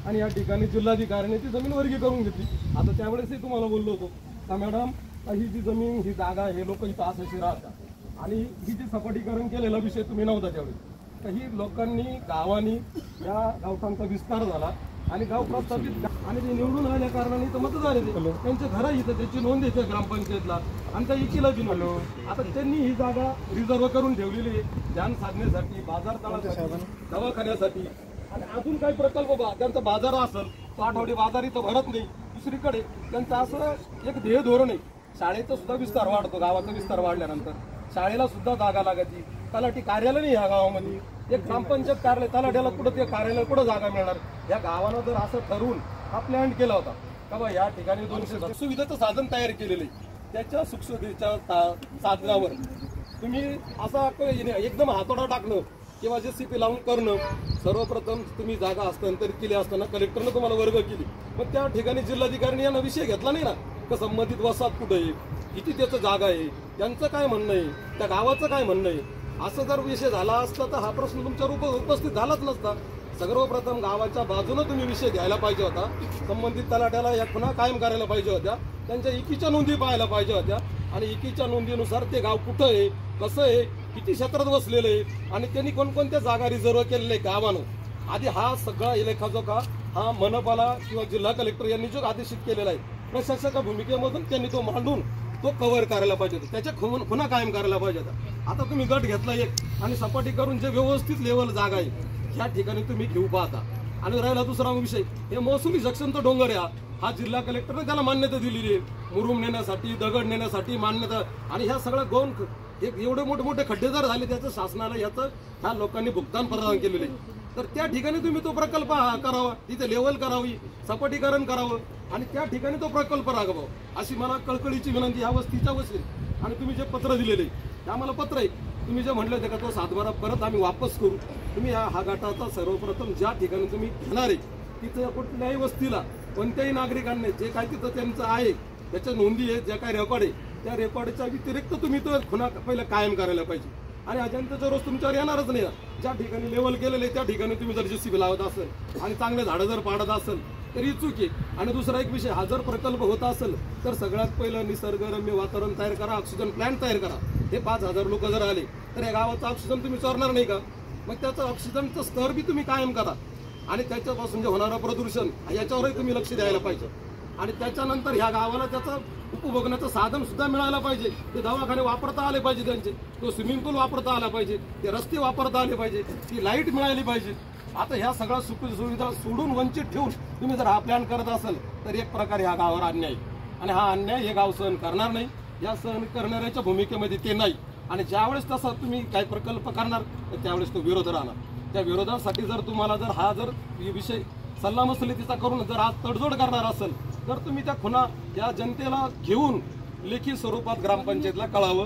आणि या ठिकाणी जिल्हाधिकाऱ्याने ती जमीन वर्गी करून घेतली। आता त्यावेळेसही तुम्हाला बोललो होतो का मॅडम ही जी जमीन ही जागा हे लोक इथं असायची राहतात आणि ही जी सपाटीकरण केलेला विषय तुम्ही नव्हता त्यावेळेस, तर ही लोकांनी गावांनी या गावठांचा विस्तार झाला आणि गाव प्रस्थापित आणि ते निवडून आल्या कारणाने तर मतदार येते त्यांच्या घरा इथं त्याची नोंद येते ग्रामपंचायतला आणि त्या इकीला बी नोंद। आता त्यांनी ही जागा रिझर्व करून ठेवलेली आहे ध्यान साधण्यासाठी, बाजार तळासाठी, दवाखान्यासाठी आणि अजून काही प्रकल्प त्यांचा बाजार असेल तो आठवडी बाजार इथं भरत नाही। दुसरीकडे त्यांचं असं एक ध्येय धोरण आहे, शाळेचा सुद्धा विस्तार वाढतो, गावाचा विस्तार वाढल्यानंतर शाळेला सुद्धा जागा लागते, तलाठी कार्यालय नाही या गावामध्ये, एक ग्रामपंचायत कार्यालय, तलाठ्याला कुठं ते कार्यालय कुठं जागा मिळणार। या गावानं जर असं ठरवून हा प्लॅन केला होता का बा या ठिकाणी 200 सुविधाचं साधन तयार केलेलं आहे, त्याच्या सुखसुविधेच्या साधनावर तुम्ही असा एकदम हातोडा टाकणं किंवा जेसीपी लावून करणं, सर्वप्रथम तुम्ही जागा हस्तांतरित केली असताना कलेक्टरनं तुम्हाला वर्ग केली, मग त्या ठिकाणी जिल्हाधिकाऱ्यांनी यांना विषय घेतला नाही ना का संबंधित वसाहत कुठं आहे, किती त्याचं जागा आहे, त्यांचं काय म्हणणं आहे, त्या गावाचं काय म्हणणं आहे। असं जर विषय झाला असता तर हा प्रश्न तुमच्या उपस्थित झालाच नसता। सर्वप्रथम गावाच्या बाजूने तुम्ही विषय घ्यायला पाहिजे होता, संबंधित तलाठ्याला या पुन्हा कायम करायला पाहिजे होत्या, त्यांच्या इकीच्या नोंदी पाहायला पाहिजे होत्या आणि इकीच्या नोंदीनुसार ते गाव कुठं आहे, कसं आहे, किती क्षेत्रात बसलेलं आहे आणि त्यांनी कोणकोणत्या जागा रिझर्व केलेल्या आहे गावानं। आधी हा सगळा लेखाजोखा हा मनपाला किंवा जिल्हा कलेक्टर यांनी जो आदेशित केलेला आहे प्रशासकाच्या भूमिकेमधून त्यांनी तो मांडून तो कव्हर करायला पाहिजे होता, त्याच्या पुन्हा कायम करायला पाहिजे होता। आता तुम्ही गट घेतला एक आणि सपाटी करून जे व्यवस्थित लेवल जागा आहे ह्या ठिकाणी तुम्ही घेऊ पाहता। आणि राहिला दुसरा विषय, हे महसुली जंक्शनचा डोंगर आहे, हा जिल्हा कलेक्टरने त्याला मान्यता दिलेली आहे, मुरुम नेण्यासाठी, दगड नेण्यासाठी मान्यता, आणि ह्या सगळ्या गौण एवढे मोठे मोठे खड्डे जर झाले त्याचं शासनाला याचं ह्या लोकांनी भुगतान प्रदान केलेले आहे, तर त्या ठिकाणी तुम्ही तो प्रकल्प करावा, तिथे लेवल करावी, सपाटीकरण करावं आणि त्या ठिकाणी तो प्रकल्प राबवावा अशी मला कळकळीची विनंती या वस्तीच्या वतीने। आणि तुम्ही जे पत्र दिलेले ते आम्हाला पत्र आहे, तुम्ही जे म्हटलं ते का तो सातबारा परत आम्ही वापस करू, तुम्ही हा गटाचा सर्वप्रथम ज्या ठिकाणी तुम्ही घेणार आहे तिथे कुठल्याही वस्तीला कोणत्याही नागरिकांनी जे काय तिथं त्यांचं आहे त्याच्या नोंदी आहे, ज्या काय रेकॉर्ड आहे त्या रेकॉर्डच्या व्यतिरिक्त तुम्ही तो पुन्हा पहिलं कायम करायला पाहिजे। आणि अजंताचा रोज तुमच्यावर येणारच नाही, ज्या ठिकाणी लेवल केलेले त्या ठिकाणी तुम्ही जर जेसीबी लावत असेल आणि चांगले झाडं जर पाडत असेल तर ही चूक आहे। आणि दुसरा एक विषय, हा जर प्रकल्प होत असेल तर सगळ्यात पहिलं निसर्गरम्य वातावरण तयार करा, ऑक्सिजन प्लांट तयार करा। हे 5000 लोक जर आले तर या गावाचं ऑक्सिजन तुम्ही चोरणार नाही का, मग त्याचं ऑक्सिजनचं स्तर बी तुम्ही कायम करा आणि त्याच्यापासून जे होणारं प्रदूषण याच्यावरही तुम्ही लक्ष द्यायला पाहिजे। आणि त्याच्यानंतर ह्या गावाला त्याचं उपभोगण्याचं साधन सुद्धा मिळायला पाहिजे, ते दवाखाने वापरता आले पाहिजे, त्यांचे तो स्विमिंग पूल वापरता आला पाहिजे, ते रस्ते वापरता आले पाहिजे, ती लाईट मिळाली पाहिजे। आता ह्या सगळ्या सुविधा सोडून वंचित ठेवून तुम्ही जर हा प्लॅन करत असाल तर एक प्रकारे ह्या गावावर अन्याय, आणि हा अन्याय हे गाव सहन करणार नाही, या सहन करणाऱ्याच्या भूमिकेमध्ये ते नाही। आणि ज्यावेळेस तसा तुम्ही काही प्रकल्प करणार तर त्यावेळेस तो विरोध राहणार, त्या विरोधासाठी जर तुम्हाला जर हा जर विषय सल्लामसलतीचा करून जर आज तडजोड करणार असेल तर तुम्ही त्या खुणा या जनतेला घेऊन लेखी स्वरूपात ग्रामपंचायतला कळावं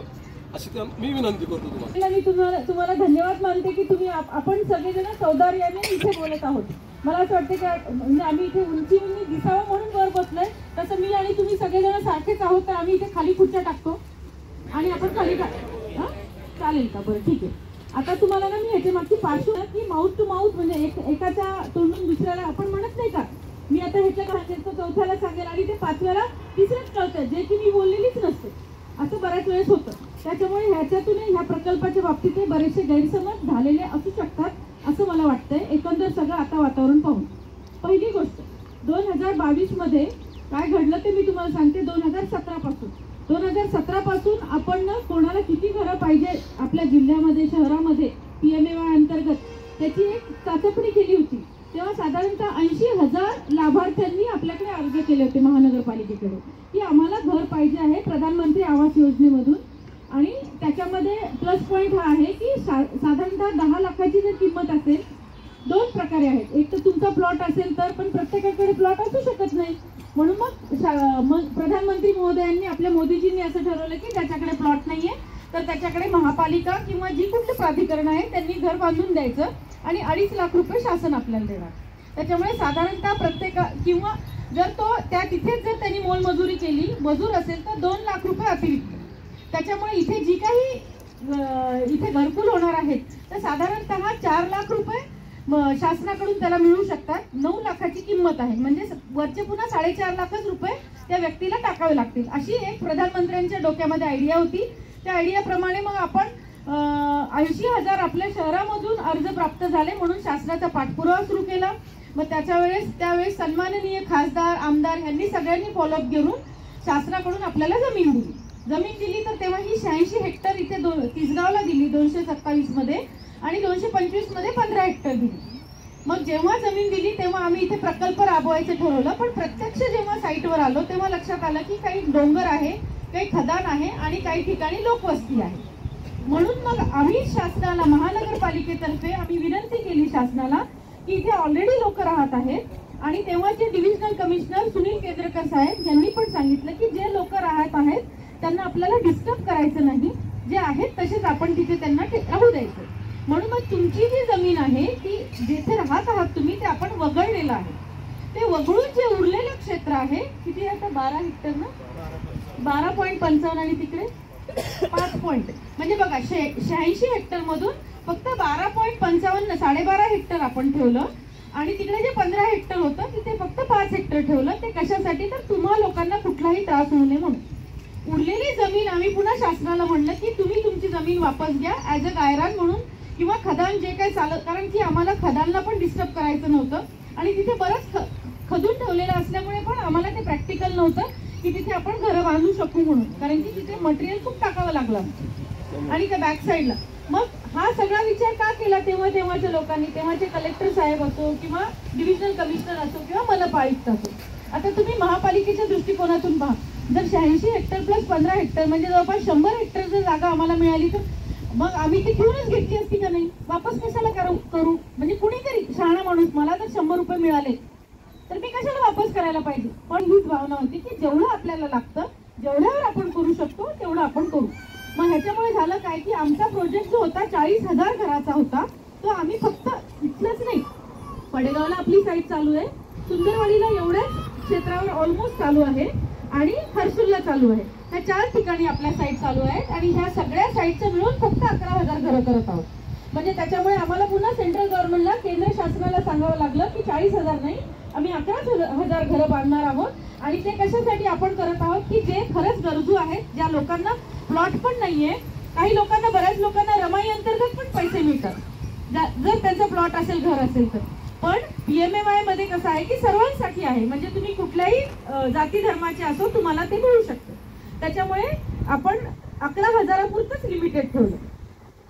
अशी मी विनंती करतो तुम्हाला। मी तुम्हाला धन्यवाद मानते की तुम्ही आपण सगळेजण सौदार्याने इथे बोलत आहोत। मला असं वाटतं की म्हणजे आम्ही इथे उंची दिसावं म्हणून वर बसलोय, तसं मी आणि तुम्ही सगळेजण सारखेच आहोत, तर आम्ही इथे खाली खुर्च्या टाकतो आणि आपण खाली चालेल का? बरं ठीक आहे। आता तुम्हाला ना मी ह्याच्या मागची पार्श्वभूमी की माउथ टू माउथ म्हणजे एकाच्या तोंडून दुसऱ्याला आपण म्हणत नाही का, मी आता ह्याच्या सांगेल तो चौथ्याला सांगेल आणि ते पाचव्याला तिसरंच कळतं जे की मी बोललेलीच नसते, असं बऱ्याच वेळेस होतं। त्याच्यामुळे ह्याच्यातून ह्या प्रकल्पाच्या बाबतीत बरेचसे गैरसमज झालेले असू शकतात असं मला वाटतंय एकंदर सगळं आता वातावरण पाहून। पहिली गोष्ट 2022 मध्ये काय घडलं ते मी तुम्हाला सांगते। 2017 पासून आपण कोणाला किती घरं पाहिजे आपल्या जिल्ह्यामध्ये शहरामध्ये PMAY अंतर्गत त्याची एक चाचपणी केली होती, तेव्हा साधारणतः 80,000 लाभार्थ्यांनी आपल्याकडे अर्ज केले होते महानगरपालिकेकडे की आम्हाला घर पाहिजे आहे प्रधानमंत्री आवास योजनेमधून। आणि त्याच्यामध्ये प्लस पॉईंट हा आहे की साधारणतः 10 लाखाची जर किंमत असेल, दोन प्रकारे आहेत, एक तर तुमचा प्लॉट असेल तर, पण प्रत्येकाकडे प्लॉट असू शकत नाही, म्हणून मग प्रधानमंत्री महोदयांनी आपल्या मोदीजींनी असं ठरवलं की ज्याच्याकडे प्लॉट नाहीये तर त्याच्याकडे महापालिका किंवा जी कुठली प्राधिकरण आहे त्यांनी घर बांधून द्यायचं आणि 2.5 लाख रुपये शासन आपल्याला देणार। त्याच्यामुळे साधारणतः प्रत्येक किंवा जर तो त्या तिथेच जर त्यांनी मोलमजुरी केली, मजूर असेल तर 2 लाख रुपये अतिरिक्त। त्याच्यामुळे इथे जी काही इथे घरकुल होणार आहेत तर साधारणतः 4 लाख रुपये शासनाकडून त्याला मिळू शकतात। 9 लाखाची किंमत आहे, म्हणजे वरचे पुन्हा 4.5 लाखच रुपये त्या व्यक्तीला टाकावे लागतील, अशी एक प्रधानमंत्र्यांच्या डोक्यामध्ये आयडिया होती. त्या आयडियाप्रमाणे मग आपण 80,000 आपल्या शहरामधून अर्ज प्राप्त झाले म्हणून शासनाचा पाठपुरावा सुरू केला. मग त्यावेळेस सन्माननीय खासदार आमदार यांनी सगळ्यांनी फॉलोअप घेऊन शासनाकडून आपल्याला जमीन दिली. तर तेव्हा ही 86 हेक्टर इथे तिसगावला दिली 227 मध्ये आणि 225 मध्ये 15 हेक्टर दिली. मग जेव्हा जमीन दिली तेव्हा आम्ही इथे प्रकल्प राबवायचं ठरवलं, पण प्रत्यक्ष जेव्हा साईटवर आलो तेव्हा लक्षात आलं की काही डोंगर आहे, काही खदान आहे आणि काही ठिकाणी लोकवस्ती आहे. म्हणून मग आम्ही शासनाला, महानगरपालिकेतर्फे आम्ही विनंती केली शासनाला की इथे ऑलरेडी लोक राहत आहेत आणि तेव्हाचे डिव्हिजनल कमिशनर सुनील केंद्रकर साहेब यांनी पण सांगितलं की जे लोक राहत आहेत त्यांना आपल्याला डिस्टर्ब करायचं नाही, जे आहेत तसेच आपण तिथे त्यांना राहू द्यायचं. म्हणून मग तुमची जी जमीन आहे ती जिथे राहत आहात तुम्ही ते आपण वगळलेलं आहे. ते वगळून जे उरलेलं क्षेत्र आहे किती आता 12 हेक्टर ना, 12.55 आणि तिकडे 5 पॉइंट, म्हणजे बघा 86 हेक्टर मधून फक्त 12.55 12.5 हेक्टर आपण ठेवलं आणि तिकडे जे 15 हेक्टर होतं तिथे फक्त 5 हेक्टर ठेवलं. ते कशासाठी, तर तुम्हा लोकांना कुठलाही त्रास होऊ नये म्हणून. उरलेली जमीन आम्ही पुन्हा शासनाला म्हणलं की तुम्ही तुमची जमीन वापस घ्या ऍज अ गायरान म्हणून किंवा खदान जे काही चालत, कारण की आम्हाला खदानला पण डिस्टर्ब करायचं नव्हतं आणि तिथे बरंच खदून ठेवलेलं असल्यामुळे पण आम्हाला ते प्रॅक्टिकल नव्हतं की तिथे आपण घरं बांधू शकू म्हणून, कारण की तिथे मटेरियल खूप टाकावं लागलं आणि त्या बॅक साईडला. मग हा सगळा विचार का केला तेव्हाच्या लोकांनी, तेव्हाचे कलेक्टर साहेब असो किंवा डिव्हिजनल कमिशनर असो किंवा मनपा आयुक्त असो. आता तुम्ही महापालिकेच्या दृष्टिकोनातून पहा, जर 86 हेक्टर प्लस 15 हेक्टर म्हणजे जवळपास 100 हेक्टर जर जागा आम्हाला मिळाली तर मग आम्ही ती घेऊनच घेतली असती का नाही, वापस कशाला करू. म्हणजे कुणीतरी शहाणा माणूस, मला जर 100 रुपये मिळाले तर मी कशाला वापस करायला पाहिजे. पण हीच भावना होती की जेवढं आपल्याला लागतं, जेवढ्यावर आपण करू शकतो तेवढं आपण करू. मग ह्याच्यामुळे झालं काय की आमचा प्रोजेक्ट जो होता 40,000 घराचा होता, तो आम्ही फक्त इथलंच नाही, पडेगावला आपली साईट चालू आहे, सुंदरवाडीला एवढ्याच क्षेत्रावर ऑलमोस्ट चालू आहे आणि हर्सुलला चालू आहे. ह्या 4 ठिकाणी आपल्या साईट चालू आहेत आणि ह्या सगळ्या साईटचं मिळून फक्त 11,000 घरं करत आहोत. म्हणजे त्याच्यामुळे आम्हाला पुन्हा सेंट्रल गव्हर्नमेंटला, केंद्र शासनाला सांगावं लागलं की 40,000 नाही, आम्ही 11,000 घरं बांधणार आहोत. आणि ते कशासाठी आपण करत आहोत की जे खरंच गरजू आहेत, ज्या लोकांना प्लॉट पण नाहीये, काही लोकांना, बऱ्याच लोकांना रमाई अंतर्गत पण पैसे मिळतात जर त्यांचा प्लॉट असेल, घर असेल तर. पण PMAY मध्ये कसं आहे की सर्वांसाठी आहे, म्हणजे तुम्ही कुठल्याही जाती धर्माचे असो तुम्हाला ते मिळू शकतं. त्याच्यामुळे आपण 11,000 पुरतच लिमिटेड ठेवलं.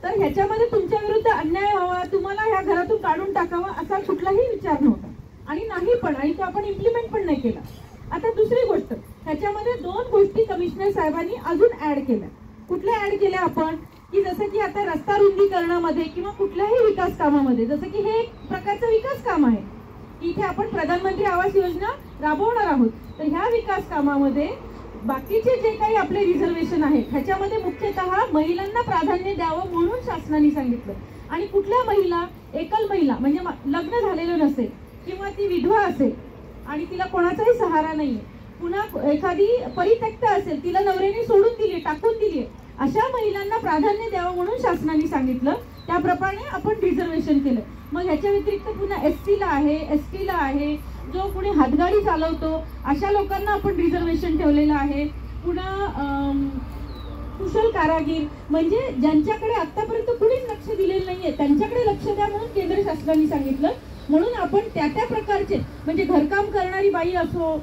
तर ह्याच्यामध्ये तुमच्या विरुद्ध अन्याय व्हावा, तुम्हाला ह्या घरातून काढून टाकावा असा कुठलाही विचार नव्हता आणि नाही पण, आणि तो आपण इम्प्लिमेंट पण नाही केला. आता दुसरी गोष्ट, ह्याच्यामध्ये 2 गोष्टी कमिशनर साहेबांनी अजून ऍड केल्या. कुठल्या ऍड केल्या आपण, की जसं की आता रस्ता रुंदीकरणामध्ये किंवा कुठल्याही विकास कामामध्ये, जसं की हे एक प्रकारचं विकास काम आहे, इथे आपण प्रधानमंत्री आवास योजना राबवणार आहोत. तर ह्या विकास कामामध्ये बाकीचे जे काही आपले रिझर्वेशन आहेत ह्याच्यामध्ये मुख्यतः महिलांना प्राधान्य द्यावं म्हणून शासनाने सांगितलं. आणि कुठल्या महिला, एकल महिला म्हणजे लग्न झालेलं नसेल किंवा ती विधवा असेल आणि तिला कोणाचाही सहारा नाहीये, पुन्हा एखादी परित्यक्त असेल, तिला नवऱ्याने सोडून दिली, टाकून दिली, अशा महिलांना प्राधान्य द्यावं म्हणून शासनाने सांगितलं. त्याप्रमाणे आपण रिझर्वेशन केलं. मग ह्याच्या व्यतिरिक्त पुन्हा SC ला आहे, ST ला आहे, जो कुणी हातगाडी चालवतो अशा लोकांना आपण रिझर्वेशन ठेवलेलं आहे. पुन्हा कुशल कारागीर, म्हणजे ज्यांच्याकडे आतापर्यंत कुणीच लक्ष दिलेलं नाहीये त्यांच्याकडे लक्ष द्या म्हणून केंद्र शासनाने सांगितलं. म्हणून आपण त्या प्रकारचे, म्हणजे घरकाम करणारी बाई असो,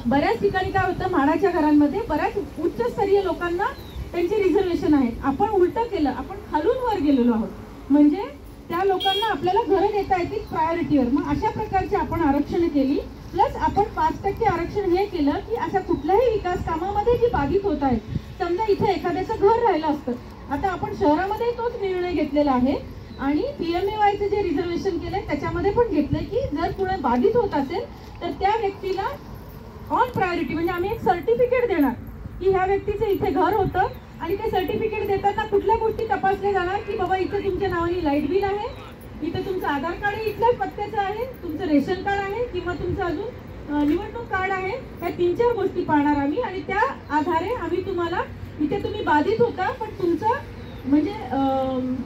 बऱ्याच ठिकाणी काय होतं, म्हाडाच्या घरांमध्ये बऱ्याच उच्चस्तरीय लोकांना त्यांचे रिझर्वेशन आहेत. आपण उलट केलं, आपण खालून वर गेलेलो आहोत, म्हणजे त्या लोकांना आपल्याला घरं देता येतील प्रायोरिटीवर. मग अशा प्रकारची आपण आरक्षण केली. प्लस आपण 5% आरक्षण हे केलं की अशा कुठल्याही विकास कामामध्ये जी बाधित होत आहेत, समजा इथे एखाद्याचं घर राहिलं असतं, आता आपण शहरामध्ये तोच निर्णय घेतलेला आहे आणि PMAYचं जे रिझर्वेशन केलंय त्याच्यामध्ये पण घेतलंय की जर कुणी बाधित होत असेल तर त्या व्यक्तीला ऑन प्रायोरिटी, म्हणजे आम्ही एक सर्टिफिकेट देणार की ह्या व्यक्तीचं इथे घर होतं आणि ते सर्टिफिकेट देताना कुठल्या गोष्टी तपासल्या जाणार की बाबा इथे तुमच्या नावाने लाईट बिल आहे, इथे तुमचं आधार कार्ड इथल्याच पत्त्याचं आहे, तुमचं रेशन कार्ड आहे किंवा तुमचं अजून निवडणूक कार्ड आहे. ह्या 3-4 गोष्टी पाहणार आम्ही आणि त्या आधारे आम्ही तुम्हाला, इथे तुम्ही बाधित होता पण तुमचं म्हणजे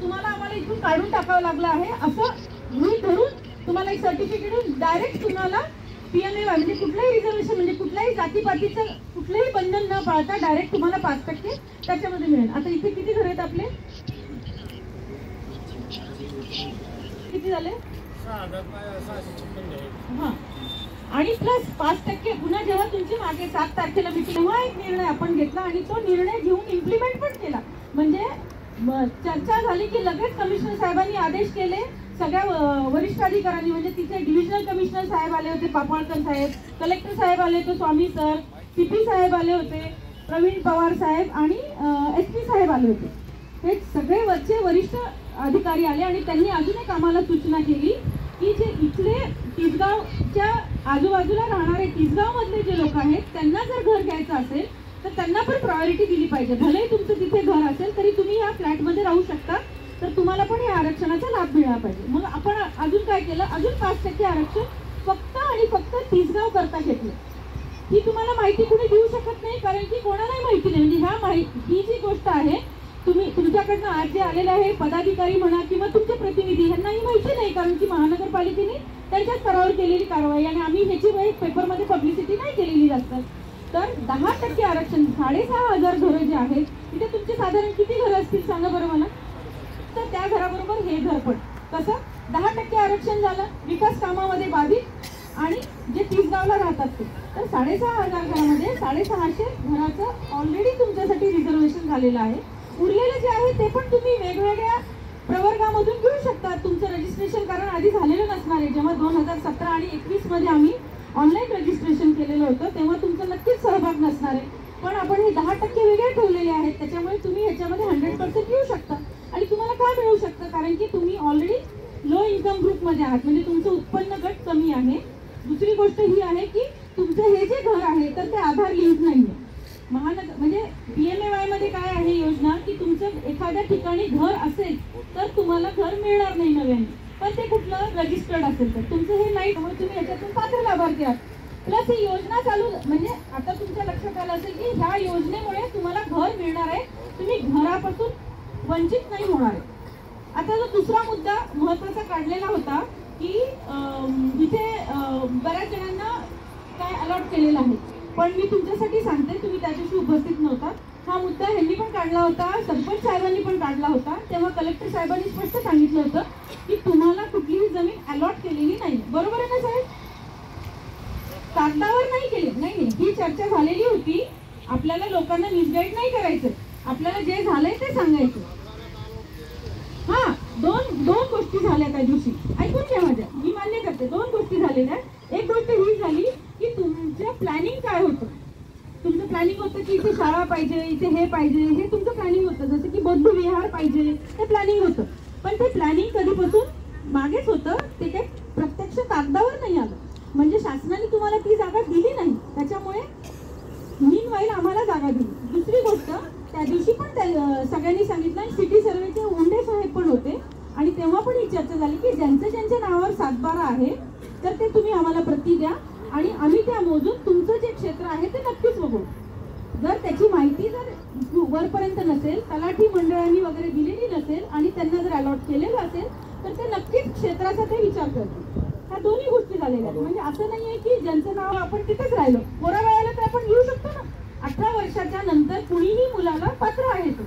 तुम्हाला आम्हाला इथून काढून टाकावं लागलं आहे असं गृहीत धरून तुम्हाला एक सर्टिफिकेट डायरेक्ट तुम्हाला PMAY म्हणजे कुठल्याही रिझर्वेशन म्हणजे कुठल्याही जातीपातीचं कुठलंही बंधन न पाळता डायरेक्ट तुम्हाला 5% त्याच्यामध्ये मिळेल. आता इथे किती घर आहेत आपले? किती झाले? हा, आणि प्लस 5% पुन्हा जेव्हा तुमची मागे 7 तारखेला मीटिंग तेव्हा एक निर्णय आपण घेतला आणि तो निर्णय घेऊन इम्प्लिमेंट पण केला. म्हणजे चर्चा झाली की लगेच कमिशनर साहेबांनी आदेश केले सगळ्या वरिष्ठ अधिकाऱ्यांनी. म्हणजे तिथे डिव्हिजनल कमिशनर साहेब आले होते, पापळकर साहेब, कलेक्टर साहेब आले होते, स्वामी सर, CP साहेब आले होते, प्रवीण पवार साहेब आणि SP साहेब आले होते. हे सगळे वरचे वरिष्ठ अधिकारी आले आणि त्यांनी अजून एक आम्हाला सूचना केली की जे इथले तिसगावच्या आजूबाजूला राहणारे तिसगाव मधले जे लोक आहेत त्यांना जर घर घ्यायचं असेल तर त्यांना पण प्रायोरिटी दिली पाहिजे. भलेही तुमचं तिथे घर असेल तरी तुम्ही या फ्लॅटमध्ये राहू शकता, तर तुम्हाला पण या आरक्षणाचा लाभ मिळाला पाहिजे. मग आपण अजून काय केलं, अजून 5% आरक्षण फक्त आणि फक्त तिसगाव करता घेतलं. ही तुम्हाला माहिती कुणी देऊ शकत नाही, कारण की कोणालाही माहिती नाही. म्हणजे ही जी गोष्ट आहे तुम्ही तुमच्याकडनं आज जे आलेले आहे पदाधिकारी म्हणा किंवा तुमचे प्रतिनिधी यांनाही माहिती नाही, कारण की महानगरपालिकेने त्यांच्या स्तरावर केलेली कारवाई आणि आम्ही ह्याची पेपरमध्ये पब्लिसिटी नाही केलेली जास्त. तर 10% आरक्षण 6,500 घरं जे आहेत तिथे तुमचे साधारण किती घरं असतील सांगा बरं मला. तर त्या घराबरोबर हे घर पण कसं 10% आरक्षण झालं, विकास कामामध्ये बाधित आणि जे तिसगावला राहतात ते. तर 6,500 घरामध्ये 650 घराचं ऑलरेडी तुमच्यासाठी रिझर्वेशन झालेलं आहे. उरलेलं जे आहे ते पण तुम्ही वेगवेगळ्या प्रवर्गामधून घेऊ शकता. तुमचं रजिस्ट्रेशन कारण आधी झालेलं नसणार आहे. जेव्हा 2017 आणि 21 मध्ये आम्ही ऑनलाईन रजिस्ट्रेशन केलेलं होतं तेव्हा तुमचा नक्कीच सहभाग नसणार आहे. पण आपण हे 10% वेगळे ठेवलेले आहेत, त्याच्यामुळे तुम्ही ह्याच्यामध्ये 100% येऊ शकता. आणि तुम्हाला काय मिळू शकतं, कारण की तुम्ही ऑलरेडी लो इन्कम ग्रुपमध्ये आहात, म्हणजे तुमचं उत्पन्न गट कमी आहे. दुसरी गोष्ट ही आहे की तुमचं हे जे घर आहे तर ते आधार लिंक नाही आहे. म्हणजे PMAY मध्ये काय आहे योजना की तुमचं एखाद्या ठिकाणी घर असेल तर तुम्हाला घर मिळणार नाही नव्याने, पण ते कुठलं रजिस्टर्ड असेल तर तुमचं हे नाही, त्यामुळे तुम्ही याच्यातून पात्र लाभार्थी आहात. प्लस ही योजना चालू म्हणजे आता तुमच्या लक्षात आलं असेल की ह्या योजनेमुळे तुम्हाला घर मिळणार आहे, तुम्ही घरापासून वंचित नाही होणार आहे. आता जो दुसरा मुद्दा महत्वाचा काढलेला होता की इथे बऱ्याच जणांना काय अलॉट केलेलं आहे, पण मी तुमच्यासाठी सांगते, तुम्ही त्या दिवशी उपस्थित नव्हता. हा मुद्दा ह्यांनी पण काढला होता, सरपंच साहेबांनी पण काढला होता. तेव्हा कलेक्टर साहेबांनी स्पष्ट सांगितलं होतं की तुम्हाला कुठलीही जमीन अलॉट केलेली नाही. बरोबर आहे ना साहेब? कागदावर नाही केली. नाही, ही चर्चा झालेली होती. आपल्याला लोकांना मिसगाईड नाही करायचं, आपल्याला जे झालंय ते सांगायचं. हा, दोन गोष्टी झाल्या त्या दिवशी, ऐकून घ्या माझ्या, मी मान्य करते 2 गोष्टी झालेल्या. एक गोष्ट ही झाली की तुमचं प्लॅनिंग काय होतं. तुमचं प्लॅनिंग होतं की इथे शाळा पाहिजे, इथे हे पाहिजे, हे तुमचं प्लॅनिंग होतं. जसं की बौद्ध विहार पाहिजे, ते प्लॅनिंग होतं. पण ते प्लॅनिंग कधीपासून मागेच होतं, ते काही प्रत्यक्ष कागदावर नाही आलं. म्हणजे शासनाने तुम्हाला ती जागा दिली नाही, त्याच्यामुळे मीनवाईल आम्हाला जागा दिली. दुसरी गोष्ट, त्या दिवशी पण सगळ्यांनी सांगितलं, सिटी सर्वेचे उंडे साहेब पण होते आणि तेव्हा पण ही चर्चा झाली की ज्यांच्या नावावर 7/12 आहे तर ते तुम्ही आम्हाला प्रती द्या आणि आम्ही त्या मोजून तुमचं जे क्षेत्र आहे ते नक्कीच बघू. जर त्याची माहिती जर वरपर्यंत नसेल, तलाठी मंडळांनी वगैरे दिलेली नसेल आणि त्यांना जर अलॉट केलेलं असेल तर ते नक्कीच क्षेत्राचा ते विचार करतील. ह्या दोन्ही गोष्टी झालेल्या आहेत. म्हणजे असं नाहीये की ज्यांचं नाव आपण तिथेच राहिलो, पोरा वेळाला तर आपण घेऊ शकतो ना. 18 वर्षाच्या नंतर कुणीही मुलाला पात्र आहे, तो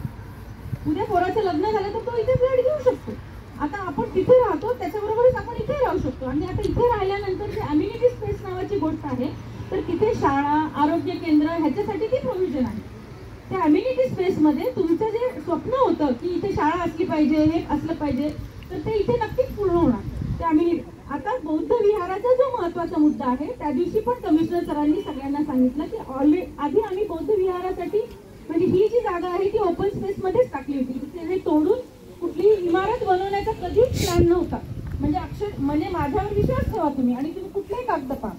उद्या पोराचं लग्न झालं तर तो इथे फ्लॅट घेऊ शकतो. आता आपण तिथे राहतो त्याच्याबरोबरच आपण इथे राहू शकतो. आणि आता इथे राहिल्यानंतर जे अम्युनिटी स्पेस नावाची गोष्ट आहे तर तिथे शाळा, आरोग्य केंद्र ह्याच्यासाठी ती प्रोव्हिजन आहे. त्या अम्युनिटी स्पेसमध्ये तुमचं जे स्वप्न होतं की इथे शाळा असली पाहिजे, हे असलं पाहिजे, तर ते इथे नक्कीच पूर्ण होणार. त्या अम्युनिटी. आता बौद्ध विहाराचा जो महत्वाचा मुद्दा आहे, त्या दिवशी पण कमिशनर सरांनी सगळ्यांना सांगितलं की आधी आम्ही बौद्ध विहारासाठी म्हणजे ही जी जागा आहे ती ओपन स्पेस मध्येच टाकली होती. हे तोडून कुठलीही इमारत बनवण्याचा कधीच प्लॅन नव्हता. म्हणजे माझ्यावर विश्वास ठेवा तुम्ही आणि तुम्ही कुठलेही कागद पहा,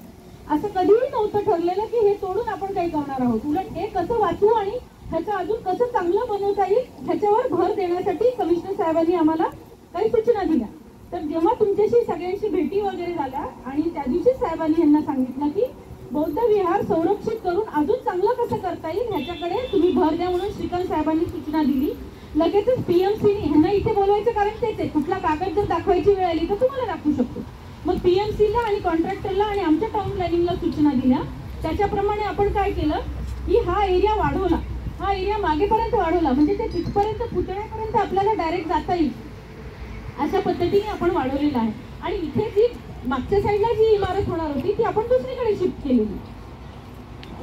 असं कधीही नव्हतं ठरलेलं की हे तोडून आपण काही करणार आहोत. उलट हे कसं वाचू आणि ह्याचं अजून कसं चांगलं बनवता येईल ह्याच्यावर भर देण्यासाठी कमिशनर साहेबांनी आम्हाला काही सूचना दिल्या. तर जेव्हा तुमच्याशी सगळ्यांशी भेटी वगैरे झाल्या आणि त्या दिवशी साहेबांनी यांना सांगितलं की बौद्ध विहार संरक्षित करून अजून चांगलं कसं करता येईल ह्याच्याकडे तुम्ही भर द्या म्हणून श्रीकांत साहेबांनी सूचना दिली. लगेचच PMC ह्यांना इथे बोलवायचं कारण तेच आहे, कुठला कागद जर दाखवायची वेळ आली तर तुम्हाला दाखवू शकतो. मग PMC ला आणि कॉन्ट्रॅक्टरला आणि आमच्या टाउन प्लॅनिंगला सूचना दिल्या. त्याच्याप्रमाणे आपण काय केलं की हा एरिया वाढवला, हा एरिया मागेपर्यंत वाढवला, म्हणजे ते तिथपर्यंत पुतळ्यापर्यंत आपल्याला डायरेक्ट जाता येईल अशा पद्धतीने आपण वाढवलेलं आहे. आणि इथे जी मागच्या साईडला जी इमारत होणार होती ती आपण दुसरीकडे शिफ्ट केलेली.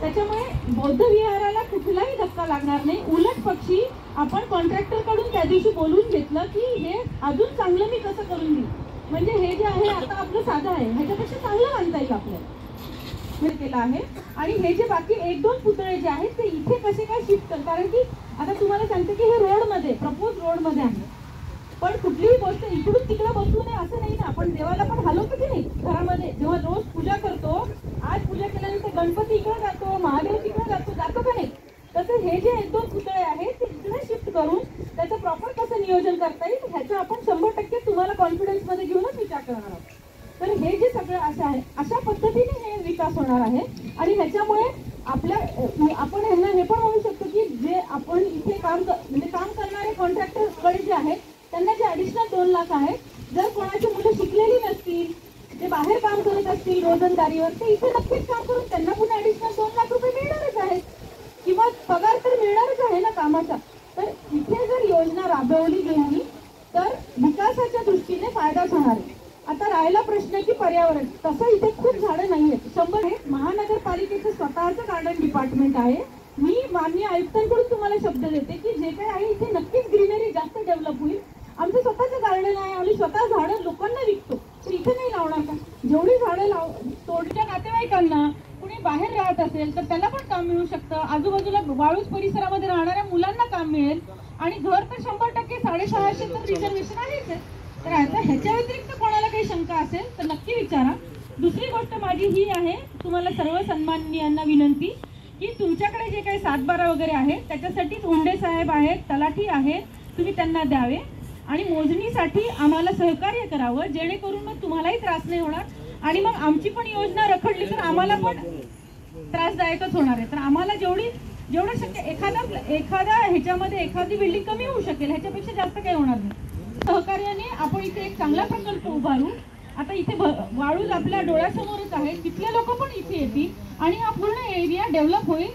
त्याच्यामुळे बौद्ध विहाराला कुठलाही धक्का लागणार नाही. उलट पक्षी आपण कॉन्ट्रॅक्टर कडून त्या दिवशी बोलून घेतलं की हे अजून चांगलं मी कसं करून देईल, म्हणजे हे जे आहे आता आपलं साधं आहे ह्याच्यापेक्षा चांगलं बांधता येईल आपल्याला केलं आहे. आणि हे जे बाकी 1-2 पुतळे जे आहेत ते इथे कसे काय शिफ्ट कर, कारण की आता तुम्हाला सांगते की हे रोडमध्ये प्रपोज रोडमध्ये आहे. पण कुठलीही गोष्ट इकडून तिकडे बसू नये असं नाही ना. आपण देवाला पण हलवतो की नाही घरामध्ये, जेव्हा रोज पूजा करतो, आज पूजा केल्यानंतर गणपती इकडे जातो, महादेव तिकडे जातो का नाही, तसं हे जे 1-2 पुतळे आहेत ते इकडे शिफ्ट करून त्याचं प्रॉपर कसं नियोजन करता येईल ह्याचं आपण 100% तुम्हाला कॉन्फिडन्स मध्ये घेऊनच विचार करणार आहोत. तर हे जे सगळं असं आहे अशा पद्धतीने हे विकास होणार आहे. आणि ह्याच्यामुळे आपण ह्यांना हे पण म्हणू शकतो की जे आपण इथे काम करणारे कॉन्ट्रॅक्टर कडे जे आहेत त्यांना जे ॲडिशनल 2 लाख आहेत, जर कोणाची मुलं शिकलेली नसतील, जे बाहेर काम करत असतील रोजंदारीवर, ते इथे नक्कीच काम करून त्यांना पुन्हा ॲडिशनल 2 लाख रुपये मिळणारच आहेत किंवा पगार तर मिळणारच आहे ना कामाचा. तर इथे जर योजना राबवली गेली तर विकासाच्या दृष्टीने फायदाच होणार आहे. आता राहिला प्रश्न की पर्यावरण, तसं इथे खूप झाडं नाही आहेत, 100 आहेत. महानगरपालिकेचं स्वतःचं गार्डन डिपार्टमेंट आहे. मी माननीय आयुक्तांकडून तुम्हाला शब्द देते की जे काही आहे इथे नक्कीच ग्रीनरी जास्त डेव्हलप होईल. आमचं स्वतःचं गार्डन आहे, आम्ही स्वतः झाडं लोकांना विकतो, तर इथे नाही लावणार का? जेवढी झाडं तोडच्या नातेवाईकांना कुणी बाहेर राहत असेल तर त्याला पण काम मिळू शकतं, आजूबाजूला वाळूज परिसरामध्ये राहणाऱ्या मुलांना काम मिळेल. आणि घर तर 100% 650 तर रिझर्वेशन आहेच. तर आता ह्याच्या व्यतिरिक्त कोणाला काही शंका असेल तर नक्की विचारा. दुसरी गोष्ट माझी ही आहे, तुम्हाला सर्व सन्माननीयांना विनंती की तुमच्याकडे जे काही 7-12 वगैरे आहे त्याच्यासाठी धोंडे साहेब आहेत, तलाठी आहेत, तुम्ही त्यांना द्यावे आणि मोजणीसाठी आम्हाला सहकार्य करावं, जेणेकरून मग तुम्हालाही त्रास नाही होणार आणि मग आमची पण योजना रखडली तर आम्हाला पण त्रासदायकच होणार आहे. तर आम्हाला जेवढं शक्य एखादा ह्याच्यामध्ये एखादी बिल्डिंग कमी होऊ शकेल, ह्याच्यापेक्षा जास्त काही होणार नाही. सहकार्याने आपण इथे एक चांगला प्रकल्प उभारू. आता इथे वाळूज आपल्या डोळ्यासमोरच आहे, तिथले लोक पण इथे येतील आणि हा पूर्ण एरिया डेव्हलप होईल.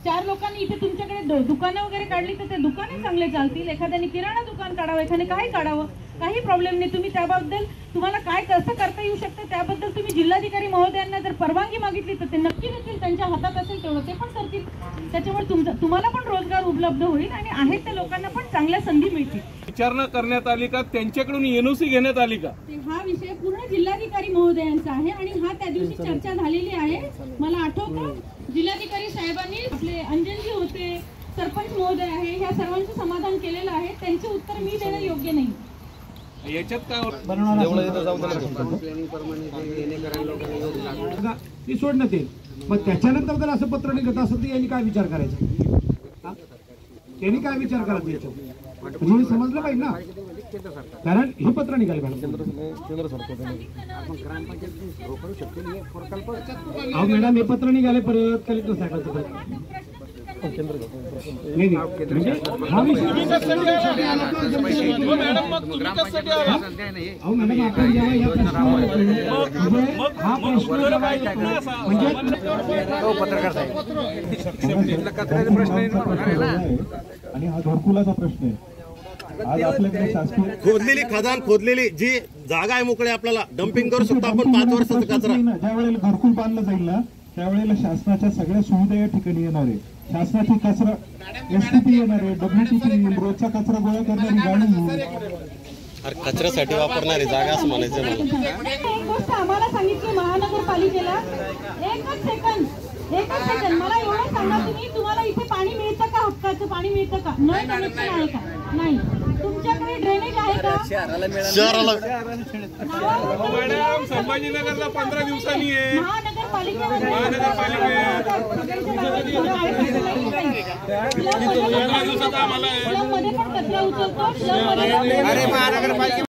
4 लोकांनी इथे तुमच्याकडे दुकानं वगैरे काढली तर ते दुकाने चांगले चालतील. एखाद्याने किराणा दुकान काढावं, एखाद्याने काय काढावं, काही प्रॉब्लेम नाही. तुम्ही त्याबद्दल तुम्हाला काय कसं करता येऊ शकतं त्याबद्दल तुम्ही जिल्हाधिकारी महोदयांना जर परवानगी मागितली तर ते नक्की देतील, त्यांच्या हातात असेल तेवढं ते पण करतील. त्याच्यामुळे तुम्हाला पण रोजगार उपलब्ध होईल आणि आहेत त्या लोकांना पण चांगल्या संधी मिळतील. विचारणा करण्यात आली का, त्यांच्याकडून NOC घेण्यात आली का? हा विषय पूर्ण जिल्हाधिकारी महोदयांचा आहे आणि हा त्या दिवशी चर्चा झालेली आहे. मला आठवतं जिल्हाधिकारी साहेबांनी आपले अंजनजी होते, सरपंच महोदय आहे, ह्या सर्वांचं समाधान केलेलं आहे. त्यांचे उत्तर मी देणं योग्य नाही. याच्यात काय ती सोडण्यात येईल. मग त्याच्यानंतर जर असं पत्र निघत असं तर यांनी काय विचार करायचा, त्यांनी काय विचार करायचा याच्यावर समजलं पाहिजे ना. कारण हे पत्र निघाले पाहिजे. अहो मॅडम हे पत्र निघाले परत कलेक्टर साहेबांचं नाही म्हणजे हा विषय अहो मॅडम आपण जेव्हा या हा आणि हा घरकुलाचा प्रश्न आहे. आज आपल्याकडे शासकीय खोदलेली खदान खोदलेली जी जागा आहे मोकळी आपल्याला डम्पिंग करू शकतो आपण 5 वर्षाचा कचरा. ज्या वेळेला घरकुल बांधलं जाईल ना त्यावेळेला शासनाच्या सगळ्या सुविधा या ठिकाणी येणार आहे. शासनाची कचरा STP येणार आहे, WTP येईल, रोजचा कचरा गोळा करणारी गाडी येईल. अरे कचऱ्यासाठी वापरणारी जागा असं म्हणायचं मला. एक गोष्ट आम्हाला सांगितली महानगरपालिकेला, एकच सेकंड मला एवढं सांगा, तुम्हाला इथे पाणी मिळतं का, हक्काचं पाणी मिळतं का, नळ कनेक्शन आहे का, नाही. तुमच्याकडे ड्रेनेज आहे का शहराला मॅडम संभाजीनगरला 15 दिवसांनी आहे महानगरपालिकेमध्ये आम्हाला पण कचरा उचलतो.